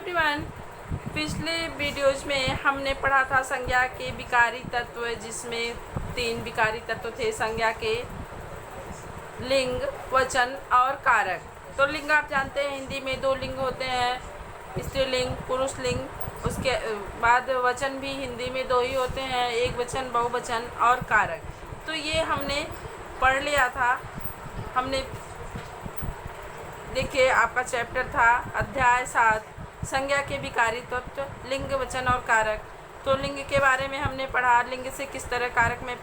Everyone, पिछले videos में हमने पढ़ा था संज्ञा के विकारी तत्व, जिसमें 3 विकारी तत्व थे संज्ञा के: लिंग, वचन और कारक। तो लिंग आप जानते हैं, हिंदी में 2 लिंग होते हैं, स्त्रीलिंग, पुरुष लिंग। उसके बाद वचन भी हिंदी में 2 ही होते हैं, एक वचन, बहुवचन और कारक। तो ये हमने पढ़ लिया था। हमने देखिए, आपका चैप्टर था अध्याय 7, संज्ञा के विकारी तत्व, लिंग, वचन और कारक। तो लिंग के बारे में हमने पढ़ा, लिंग से किस तरह कारक में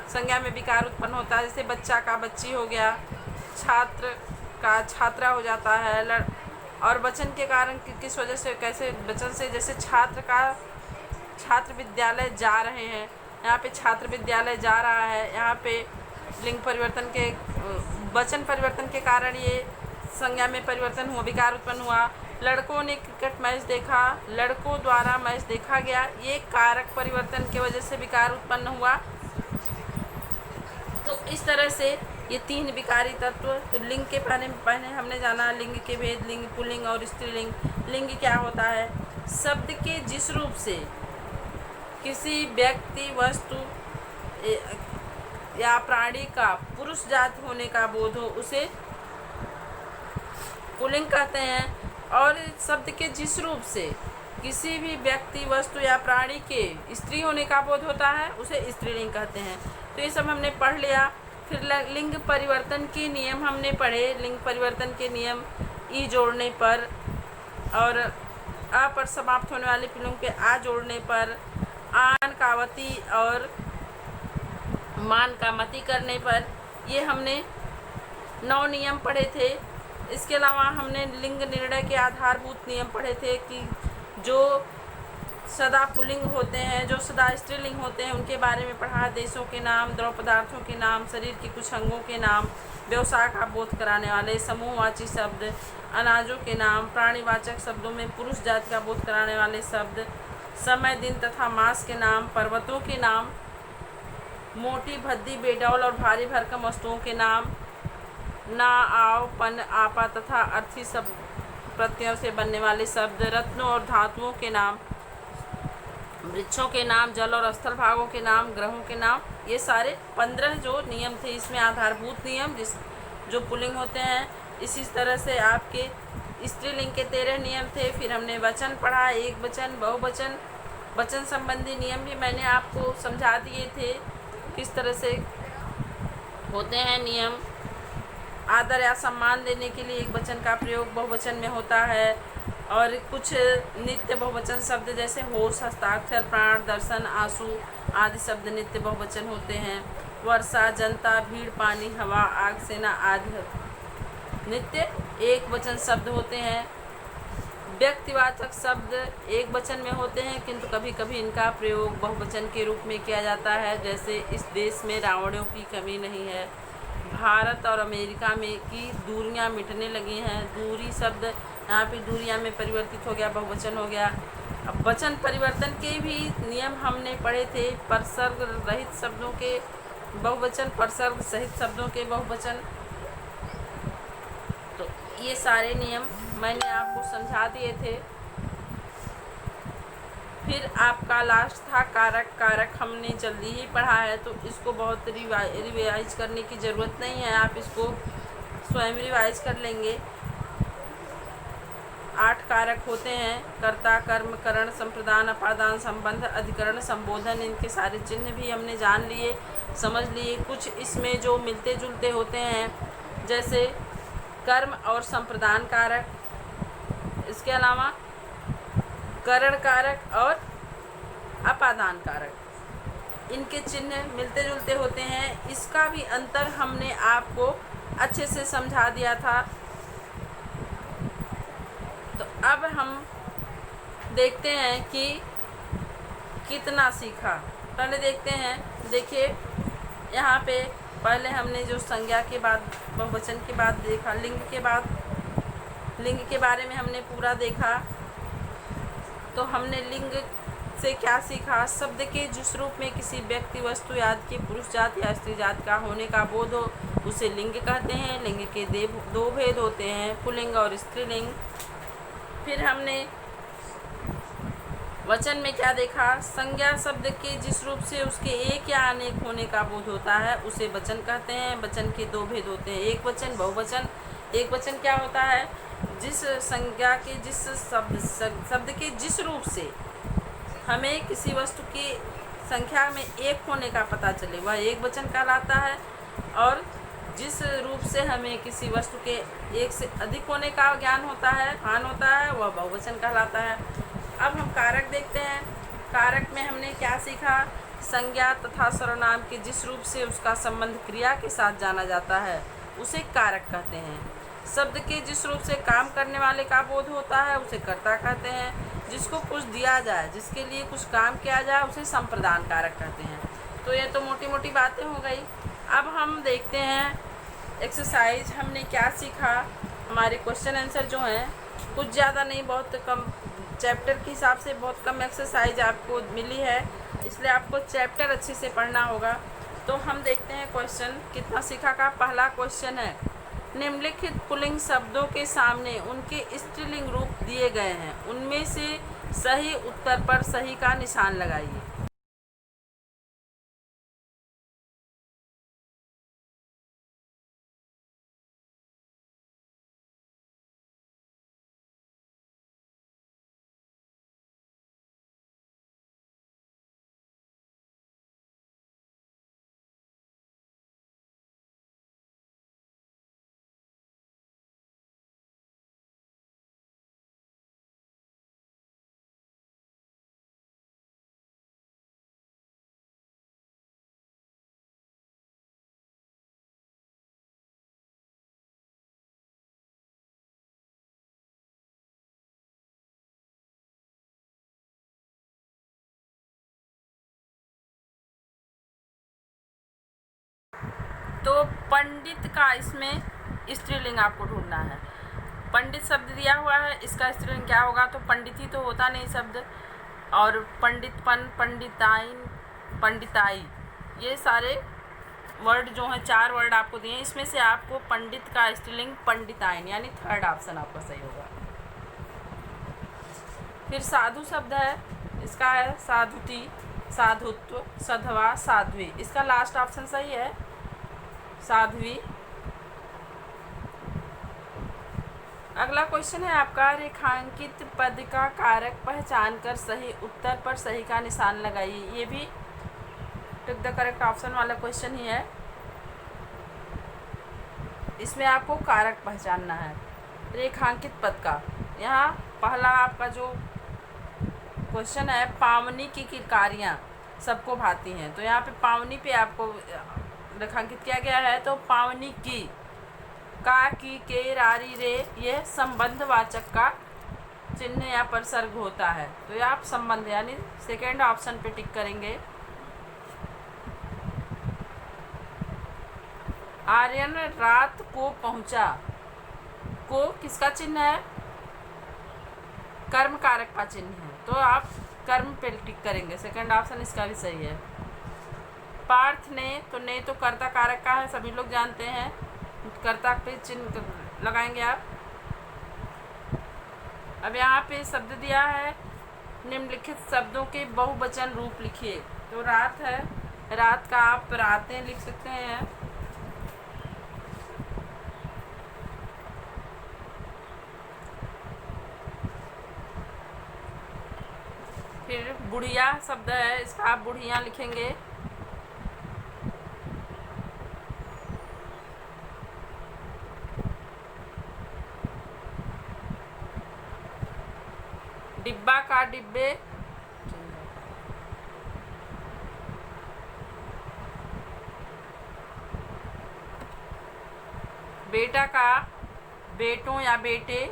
संज्ञा में विकार उत्पन्न होता है। जैसे बच्चा का बच्ची हो गया, छात्र का छात्रा हो जाता है। और वचन के कारण किस वजह से, कैसे वचन से, जैसे छात्र का छात्र विद्यालय जा रहे हैं, यहाँ पे छात्र विद्यालय जा रहा है, यहाँ पे लिंग परिवर्तन के वचन परिवर्तन के कारण ये संज्ञा में परिवर्तन हुआ, विकार उत्पन्न हुआ। लड़कों ने क्रिकेट मैच देखा, लड़कों द्वारा मैच देखा गया, ये कारक परिवर्तन की वजह से विकार उत्पन्न हुआ। तो इस तरह से ये 3 विकारी तत्व। तो लिंग के बारे में पहले हमने जाना, लिंग के भेद, लिंग, पुल्लिंग और स्त्रीलिंग। लिंग क्या होता है? शब्द के जिस रूप से किसी व्यक्ति, वस्तु या प्राणी का पुरुष जात होने का बोध हो, उसे पुल्लिंग कहते हैं। और शब्द के जिस रूप से किसी भी व्यक्ति, वस्तु या प्राणी के स्त्री होने का बोध होता है, उसे स्त्रीलिंग कहते हैं। तो ये सब हमने पढ़ लिया। फिर लिंग परिवर्तन के नियम हमने पढ़े। लिंग परिवर्तन के नियम: ई जोड़ने पर और अ पर समाप्त होने वाले पुल्लिंग के आ जोड़ने पर, आन कावती और मान का मति करने पर। ये हमने 9 नियम पढ़े थे। इसके अलावा हमने लिंग निर्णय के आधारभूत नियम पढ़े थे कि जो सदा पुल्लिंग होते हैं, जो सदा स्त्रीलिंग होते हैं, उनके बारे में पढ़ा। देशों के नाम, द्रव पदार्थों के नाम, शरीर के कुछ अंगों के नाम, व्यवसाय का बोध कराने वाले समूहवाची शब्द, अनाजों के नाम, प्राणीवाचक शब्दों में पुरुष जाति का बोध कराने वाले शब्द, समय, दिन तथा मास के नाम, पर्वतों के नाम, मोटी, भद्दी, बेडौल और भारी भरकम वस्तुओं के नाम, ना, आव, पन, आपा तथा अर्थी शब्द प्रत्ययों से बनने वाले शब्द, रत्नों और धातुओं के नाम, वृक्षों के नाम, जल और स्थल भागों के नाम, ग्रहों के नाम। ये सारे 15 जो नियम थे, इसमें आधारभूत नियम जो पुल्लिंग होते हैं। इसी तरह से आपके स्त्रीलिंग के 13 नियम थे। फिर हमने वचन पढ़ा, एक वचन, बहुवचन, वचन संबंधी नियम भी मैंने आपको समझा दिए थे, किस तरह से होते हैं नियम। आदर या सम्मान देने के लिए एक वचन का प्रयोग बहुवचन में होता है। और कुछ नित्य बहुवचन शब्द जैसे होश, हस्ताक्षर, प्राण, दर्शन, आंसू आदि शब्द नित्य बहुवचन होते हैं। वर्षा, जनता, भीड़, पानी, हवा, आग, सेना आदि नित्य एक वचन शब्द होते हैं। व्यक्तिवाचक शब्द एक वचन में होते हैं, किंतु कभी कभी इनका प्रयोग बहुवचन के रूप में किया जाता है। जैसे इस देश में रावणों की कमी नहीं है, भारत और अमेरिका में की दूरियां मिटने लगी हैं। दूरी शब्द यहाँ पे दूरियां में परिवर्तित हो गया, बहुवचन हो गया। अब वचन परिवर्तन के भी नियम हमने पढ़े थे। परसर्ग रहित शब्दों के बहुवचन, परसर्ग सहित शब्दों के बहुवचन। तो ये सारे नियम मैंने आपको समझा दिए थे। फिर आपका लास्ट था कारक। कारक हमने जल्दी ही पढ़ा है, तो इसको बहुत रिवाइज करने की ज़रूरत नहीं है, आप इसको स्वयं रिवाइज कर लेंगे। 8 कारक होते हैं: कर्ता, कर्म, करण, संप्रदान, अपादान, संबंध, अधिकरण, संबोधन। इनके सारे चिन्ह भी हमने जान लिए, समझ लिए। कुछ इसमें जो मिलते जुलते होते हैं, जैसे कर्म और संप्रदान कारक, इसके अलावा करण कारक और अपादान कारक, इनके चिन्ह मिलते जुलते होते हैं। इसका भी अंतर हमने आपको अच्छे से समझा दिया था। तो अब हम देखते हैं कि कितना सीखा। पहले देखते हैं, देखिए यहाँ पे पहले हमने जो संज्ञा के बाद, बहुवचन के बाद देखा, लिंग के बाद, लिंग के बारे में हमने पूरा देखा। तो हमने लिंग से क्या सीखा? शब्द के जिस रूप में किसी व्यक्ति, वस्तु आदि के पुरुष जात या स्त्री जात का होने का बोध हो, उसे लिंग कहते हैं। लिंग के 2 भेद होते हैं, पुल्लिंग और स्त्रीलिंग। फिर हमने वचन में क्या देखा, संज्ञा शब्द के जिस रूप से उसके एक या अनेक होने का बोध होता है उसे वचन कहते हैं। वचन के दो भेद होते हैं, एक वचन, बहुवचन। एक वचन क्या होता है, जिस संज्ञा के जिस शब्द के जिस रूप से हमें किसी वस्तु की संख्या में एक होने का पता चले वह एक वचन कहलाता है, और जिस रूप से हमें किसी वस्तु के एक से अधिक होने का ज्ञान होता है, भान होता है, वह बहुवचन कहलाता है। अब हम कारक देखते हैं। कारक में हमने क्या सीखा, संज्ञा तथा सर्वनाम के जिस रूप से उसका संबंध क्रिया के साथ जाना जाता है उसे कारक कहते हैं। शब्द के जिस रूप से काम करने वाले का बोध होता है उसे कर्ता कहते हैं। जिसको कुछ दिया जाए, जिसके लिए कुछ काम किया जाए, उसे संप्रदान कारक कहते हैं। तो ये तो मोटी मोटी बातें हो गई। अब हम देखते हैं एक्सरसाइज। हमने क्या सीखा, हमारे क्वेश्चन आंसर जो हैं कुछ ज़्यादा नहीं, बहुत कम, चैप्टर के हिसाब से बहुत कम एक्सरसाइज आपको मिली है, इसलिए आपको चैप्टर अच्छे से पढ़ना होगा। तो हम देखते हैं क्वेश्चन कितना सीखा का। पहला क्वेश्चन है, निम्नलिखित पुल्लिंग शब्दों के सामने उनके स्त्रीलिंग रूप दिए गए हैं, उनमें से सही उत्तर पर सही का निशान लगाइए। तो पंडित का इसमें स्त्रीलिंग आपको ढूंढना है। पंडित शब्द दिया हुआ है, इसका स्त्रीलिंग क्या होगा, तो पंडित ही तो होता नहीं शब्द, और पंडितपन, पंडिताइन, पंडिताई, ये सारे वर्ड जो हैं, 4 वर्ड आपको दिए हैं, इसमें से आपको पंडित का स्त्रीलिंग पंडिताइन यानी थर्ड ऑप्शन आपका सही होगा। फिर साधु शब्द है, इसका है साधुति, साधुत्व, साधवा, साध्वी, इसका लास्ट ऑप्शन सही है, साध्वी। अगला क्वेश्चन है आपका, रेखांकित पद का कारक पहचान कर सही उत्तर पर सही का निशान लगाइए। ये भी टिक द करेक्ट ऑप्शन वाला क्वेश्चन ही है। इसमें आपको कारक पहचानना है रेखांकित पद का। यहाँ पहला आपका जो क्वेश्चन है, पावनी की किलकारियाँ सबको भाती हैं, तो यहाँ पे पावनी पे आपको रेखांकित किया गया है। तो पावनी की, का, की, के, रारी, रे, ये संबंधवाचक का चिन्ह या परसर्ग होता है, तो ये आप संबंध यानी सेकेंड ऑप्शन पे टिक करेंगे। आर्यन रात को पहुंचा, को किसका चिन्ह है, कर्म कारक का चिन्ह है, तो आप कर्म पे टिक करेंगे, सेकेंड ऑप्शन इसका भी सही है। पार्थ ने, तो ने तो कर्ता कारक का है, सभी लोग जानते हैं, कर्ता पे चिन्ह लगाएंगे आप। अब यहाँ पे शब्द दिया है, निम्नलिखित शब्दों के बहुवचन रूप लिखिए। तो रात है, रात का आप रातें लिख सकते हैं। फिर बुढ़िया शब्द है, इसका आप बुढ़िया लिखेंगे। डिब्बा का डिब्बे, बेटा का बेटों या बेटे,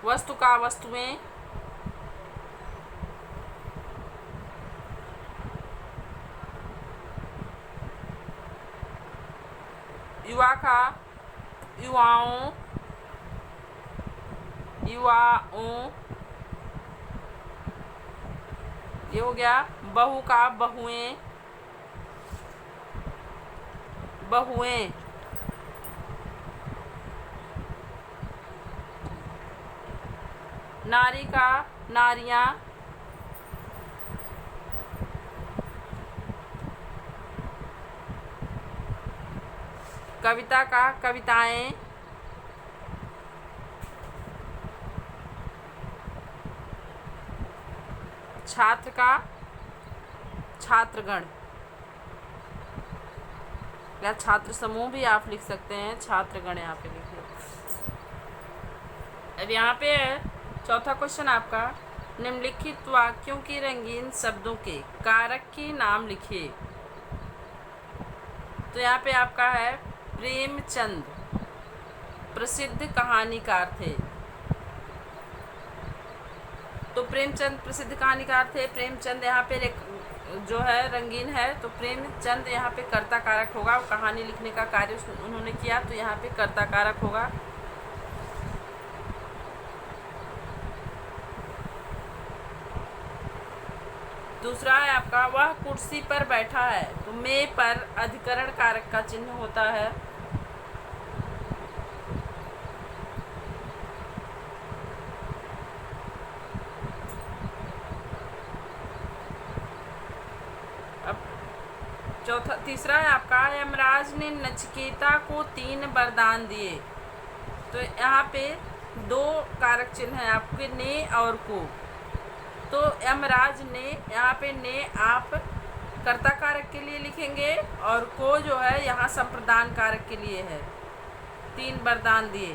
वस्तु का वस्तुएं, युवा का युवाओं, युवाओं, ये हो गया। बहू का बहुएं, बहुएं। नारी का नारियां, कविता का कविताएं, छात्र का छात्रगण या छात्र समूह भी आप लिख सकते हैं, छात्रगण यहाँ पे लिखिए। अब यहाँ पे है चौथा क्वेश्चन आपका, निम्नलिखित वाक्यों की रंगीन शब्दों के कारक के नाम लिखिए। तो यहाँ पे आपका है प्रेमचंद प्रसिद्ध कहानीकार थे। तो प्रेमचंद प्रसिद्ध कहानीकार थे। प्रेमचंद यहाँ पे जो है रंगीन है, तो प्रेमचंद यहाँ पे कर्ता कारक होगा। वो कहानी लिखने का कार्य उन्होंने किया, तो यहाँ पे कर्ता कारक होगा। दूसरा है आपका, वह कुर्सी पर बैठा है। तो में पर अधिकरण कारक का चिन्ह होता है। तीसरा है आपका, यमराज ने नचिकेता को 3 वरदान दिए। तो यहाँ पे 2 कारक चिन्ह हैं आपके, ने और को। तो यमराज ने, यहाँ पे ने आप कर्ता कारक के लिए लिखेंगे और को जो है यहाँ संप्रदान कारक के लिए है। 3 वरदान दिए,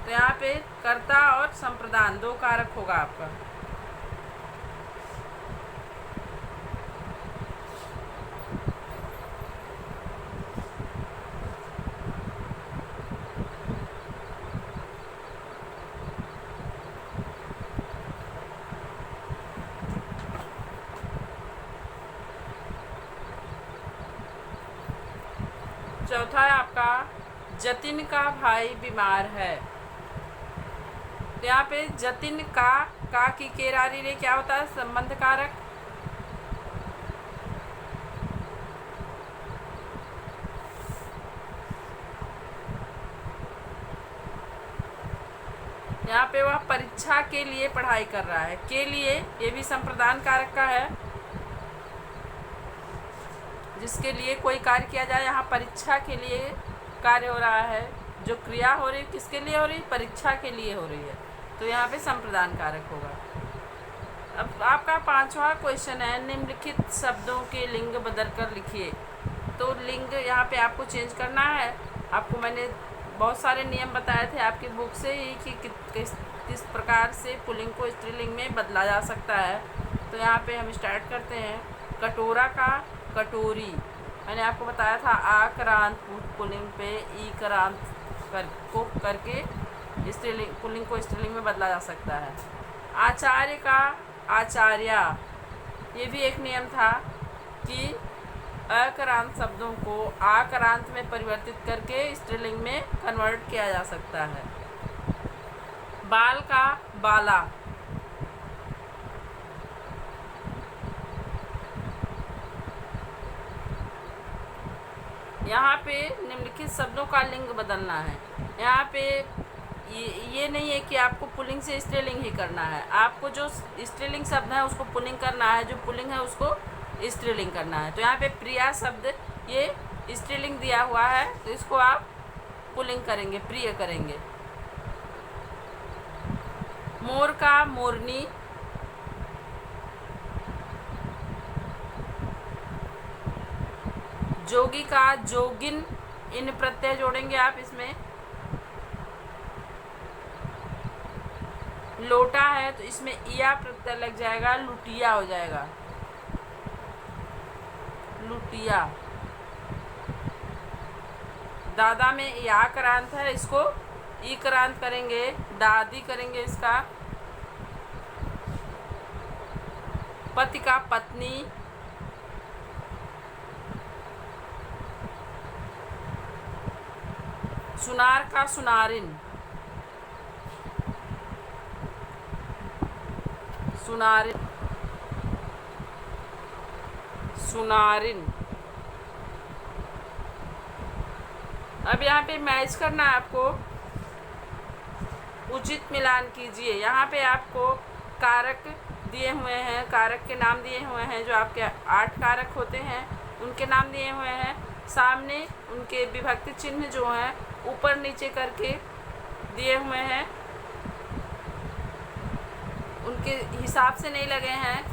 तो यहाँ पे कर्ता और संप्रदान 2 कारक होगा आपका। चौथा है आपका, जतिन का भाई बीमार है। तो यहाँ पे जतिन का की केरारी रे क्या होता है, संबंध कारक। यहाँ पे वह परीक्षा के लिए पढ़ाई कर रहा है। के लिए ये भी संप्रदान कारक का है, जिसके लिए कोई कार्य किया जाए। यहाँ परीक्षा के लिए कार्य हो रहा है, जो क्रिया हो रही किसके लिए हो रही, परीक्षा के लिए हो रही है, तो यहाँ पे संप्रदान कारक होगा। अब आपका 5वां क्वेश्चन है, निम्नलिखित शब्दों के लिंग बदल कर लिखिए। तो लिंग यहाँ पे आपको चेंज करना है। आपको मैंने बहुत सारे नियम बताए थे आपकी बुक से ही कि किस प्रकार से पुल्लिंग को स्त्रीलिंग में बदला जा सकता है। तो यहाँ पे हम स्टार्ट करते हैं। कटोरा का कटोरी, मैंने आपको बताया था आक्रांत पुल्लिंग पे ईक्रांत करके स्त्रीलिंग पुल्लिंग को स्त्रीलिंग में बदला जा सकता है। आचार्य का आचार्या, ये भी एक नियम था कि अक्रांत शब्दों को आक्रांत में परिवर्तित करके स्त्रीलिंग में कन्वर्ट किया जा सकता है। बाल का बाला, यहाँ पे निम्नलिखित शब्दों का लिंग बदलना है। यहाँ पे ये नहीं है कि आपको पुल्लिंग से स्त्रीलिंग ही करना है। आपको जो स्त्रीलिंग शब्द है उसको पुल्लिंग करना है, जो पुल्लिंग है उसको स्त्रीलिंग करना है। तो यहाँ पे प्रिया शब्द ये स्त्रीलिंग दिया हुआ है, तो इसको आप पुल्लिंग करेंगे, प्रिय करेंगे। मोर का मोरनी, जोगी का जोगिन, इन प्रत्यय जोड़ेंगे आप इसमें। लोटा है तो इसमें इया प्रत्यय लग जाएगा, लुटिया हो जाएगा, लुटिया। दादा में या करांत है, इसको ई करांत करेंगे, दादी करेंगे इसका। पति का पत्नी, सुनार का सुनारिन, सुनारिन, सुनारिन। अब यहाँ पे मैच करना है आपको उचित मिलान कीजिए। यहाँ पे आपको कारक दिए हुए हैं, कारक के नाम दिए हुए हैं, जो आपके 8 कारक होते हैं उनके नाम दिए हुए हैं। सामने उनके विभक्ति चिन्ह जो हैं ऊपर नीचे करके दिए हुए हैं, उनके हिसाब से नहीं लगे हैं,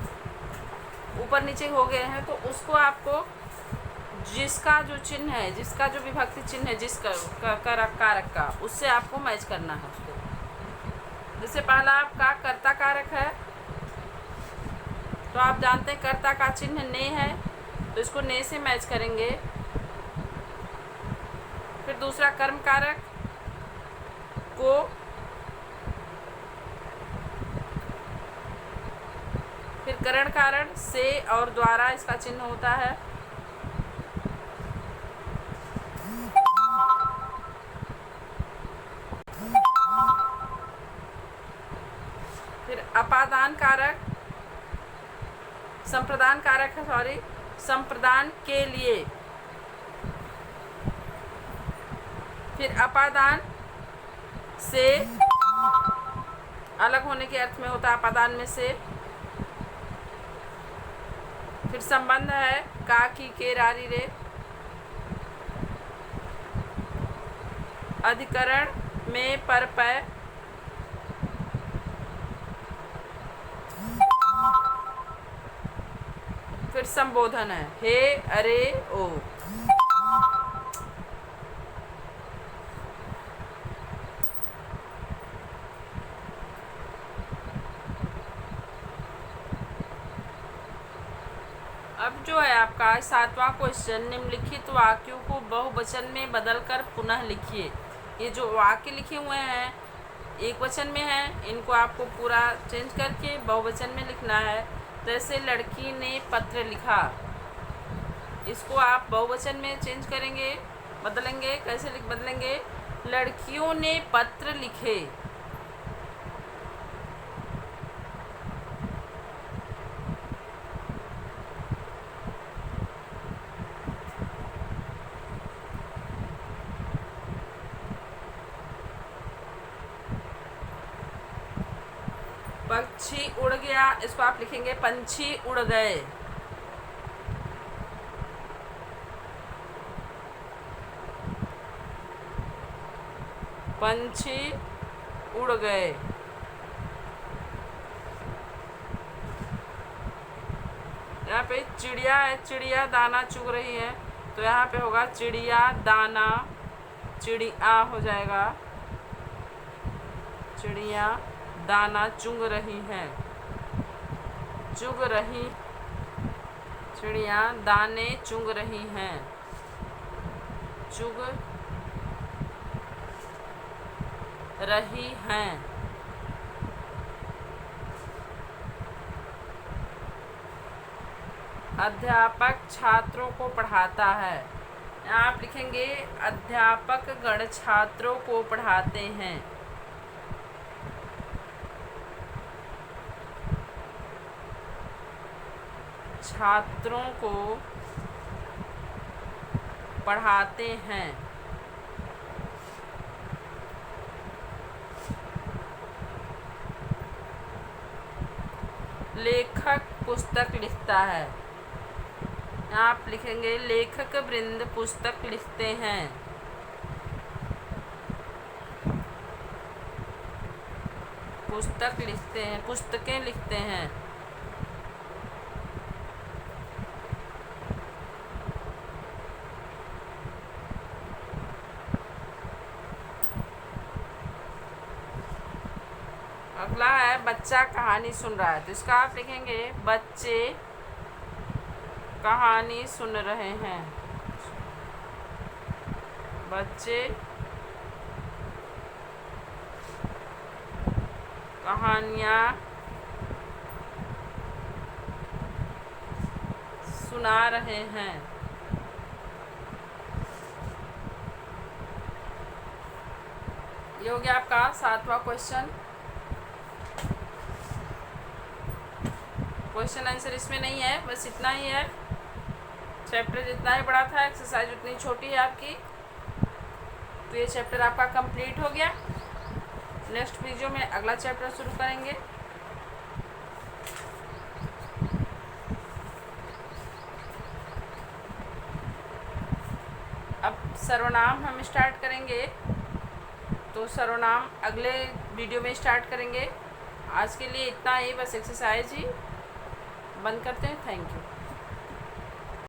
ऊपर नीचे हो गए हैं, तो उसको आपको जिसका जो चिन्ह है, जिसका जो विभक्ति चिन्ह है, कारक का, उससे आपको मैच करना है उसको। जैसे पहला आपका कर्ता कारक है, तो आप जानते हैं कर्ता का चिन्ह ने है, तो इसको ने से मैच करेंगे। फिर दूसरा कर्म कारक को, फिर करण कारण से और द्वारा इसका चिन्ह होता है। फिर अपादान कारक, संप्रदान कारक है, सॉरी, संप्रदान के लिए। फिर अपादान से अलग होने के अर्थ में होता है, अपादान में से। फिर संबंध है का, की, के, रारी, रे। अधिकरण में पर, पै। फिर संबोधन है हे, अरे, ओ। अब जो है आपका 7वां क्वेश्चन, निम्नलिखित वाक्यों को बहुवचन में बदलकर पुनः लिखिए। ये जो वाक्य लिखे हुए हैं एक वचन में है, इनको आपको पूरा चेंज करके बहुवचन में लिखना है। जैसे लड़की ने पत्र लिखा, इसको आप बहुवचन में चेंज करेंगे, बदलेंगे। कैसे बदलेंगे? लड़कियों ने पत्र लिखे। पक्षी उड़ गया, इसको आप लिखेंगे पंछी उड़ गए। पंछी उड़ गए। यहाँ पे चिड़िया है, चिड़िया दाना चुग रही है, तो यहाँ पे होगा चिड़िया दाना, चिड़िया हो जाएगा, चिड़िया दाना चुग रही है, चुग रही, चिड़िया दाने चुग रही हैं, चुग रही हैं। अध्यापक छात्रों को पढ़ाता है। यहाँ आप लिखेंगे अध्यापक गण छात्रों को पढ़ाते हैं। छात्रों को पढ़ाते हैं। लेखक पुस्तक लिखता है। आप लिखेंगे लेखक वृंद पुस्तक लिखते हैं। पुस्तक लिखते हैं, पुस्तकें लिखते हैं। अगला है बच्चा कहानी सुन रहा है, तो इसका आप लिखेंगे बच्चे कहानी सुन रहे हैं। बच्चे कहानियाँ सुना रहे हैं। ये हो गया आपका 7वां क्वेश्चन। क्वेश्चन आंसर इसमें नहीं है, बस इतना ही है। चैप्टर जितना ही बड़ा था, एक्सरसाइज उतनी छोटी है आपकी, तो ये चैप्टर आपका कंप्लीट हो गया। नेक्स्ट वीडियो में अगला चैप्टर शुरू करेंगे। अब सर्वनाम हम स्टार्ट करेंगे, तो सर्वनाम अगले वीडियो में स्टार्ट करेंगे। आज के लिए इतना ही, बस एक्सरसाइज ही बंद करते हैं। Thank you.